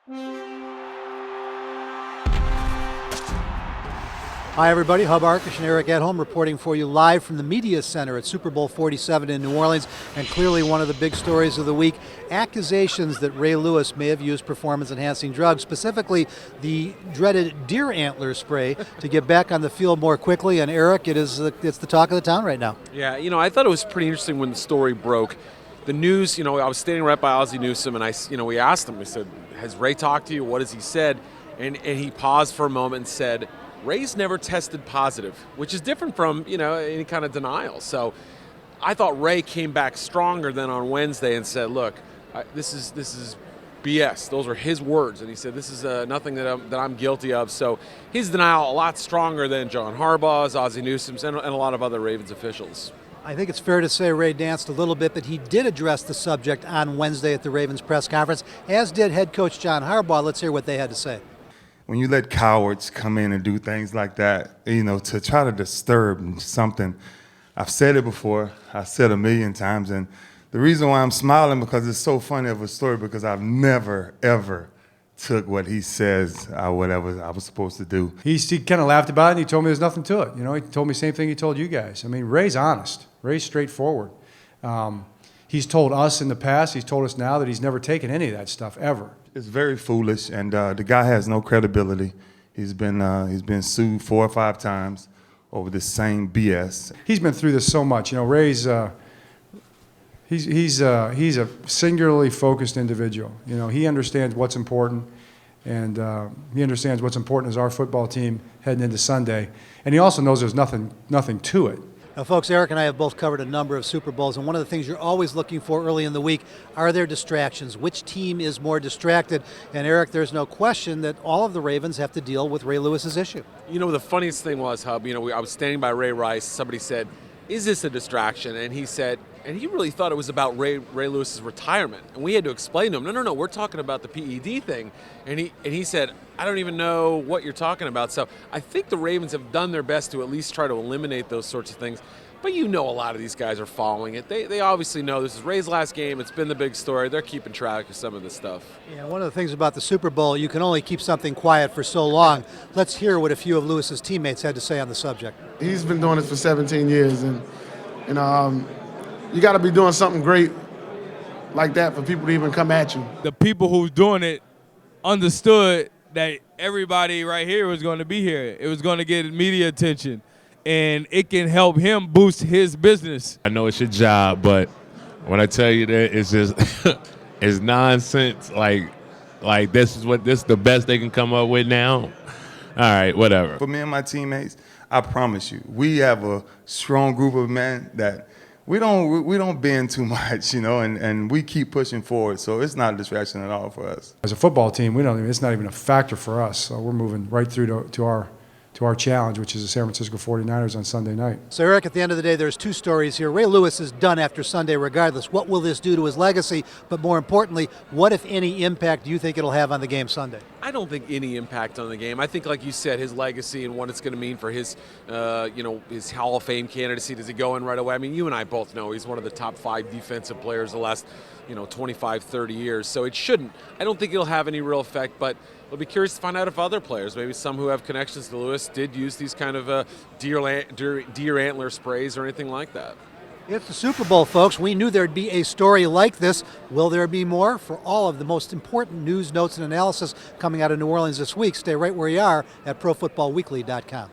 Hi, everybody. Hub Arkush and Eric Edholm reporting for you live from the Media Center at Super Bowl XLVII in New Orleans. And clearly one of the big stories of the week, accusations that Ray Lewis may have used performance-enhancing drugs, specifically the dreaded deer antler spray, to get back on the field more quickly. And Eric, it's the talk of the town right now. Yeah, I thought it was pretty interesting when the story broke. The news, I was standing right by Ozzie Newsome, and we asked him, we said, has Ray talked to you? What has he said? And he paused for a moment and said, Ray's never tested positive, which is different from, any kind of denial. So I thought Ray came back stronger than on Wednesday and said, look, this is BS. Those are his words. And he said, this is nothing that I'm guilty of. So his denial a lot stronger than John Harbaugh's, Ozzie Newsome's, and a lot of other Ravens officials. I think it's fair to say Ray danced a little bit, but he did address the subject on Wednesday at the Ravens press conference, as did head coach John Harbaugh. Let's hear what they had to say. When you let cowards come in and do things like that, to try to disturb something, I've said it before, I've said a million times, and the reason why I'm smiling because it's so funny of a story, because I've never, ever took what he says whatever I was supposed to do. He kind of laughed about it, and he told me there's nothing to it. He told me the same thing he told you guys. I mean, Ray's honest. Ray's straightforward. He's told us in the past, he's told us now that he's never taken any of that stuff, ever. It's very foolish, and the guy has no credibility. He's been sued 4 or 5 times over this same BS. He's been through this so much. Ray's he's a singularly focused individual. He understands what's important, and he understands what's important as our football team heading into Sunday. And he also knows there's nothing to it. Now, folks, Eric and I have both covered a number of Super Bowls, and one of the things you're always looking for early in the week are there distractions. Which team is more distracted? And, Eric, there's no question that all of the Ravens have to deal with Ray Lewis's issue. The funniest thing was, Hub, I was standing by Ray Rice. Somebody said, is this a distraction? And he said, and he really thought it was about Ray Lewis's retirement. And we had to explain to him, no, we're talking about the PED thing. And he said, I don't even know what you're talking about. So I think the Ravens have done their best to at least try to eliminate those sorts of things. But a lot of these guys are following it. They obviously know this is Ray's last game. It's been the big story. They're keeping track of some of this stuff. Yeah, one of the things about the Super Bowl, you can only keep something quiet for so long. Let's hear what a few of Lewis's teammates had to say on the subject. He's been doing this for 17 years, and you got to be doing something great like that for people to even come at you. The people who's doing it understood that everybody right here was going to be here. It was going to get media attention, and it can help him boost his business. I know it's your job, but when I tell you that, it's just it's nonsense. Like this is the best they can come up with now. All right, whatever. For me and my teammates, I promise you, we have a strong group of men that we don't bend too much, and we keep pushing forward. So it's not a distraction at all for us. As a football team, it's not even a factor for us. So we're moving right through to our challenge, which is the San Francisco 49ers on Sunday night. So, Eric, at the end of the day, there's 2 stories here. Ray Lewis is done after Sunday regardless. What will this do to his legacy? But more importantly, what, if any, impact do you think it'll have on the game Sunday? I don't think any impact on the game. I think, like you said, his legacy and what it's going to mean for his, his Hall of Fame candidacy. Does he go in right away? I mean, you and I both know he's one of the top 5 defensive players the last, 25, 30 years. So it shouldn't. I don't think it'll have any real effect, but we'll be curious to find out if other players, maybe some who have connections to Lewis, did use these kind of deer antler sprays or anything like that. It's the Super Bowl, folks. We knew there'd be a story like this. Will there be more? For all of the most important news, notes, and analysis coming out of New Orleans this week, stay right where you are at ProFootballWeekly.com.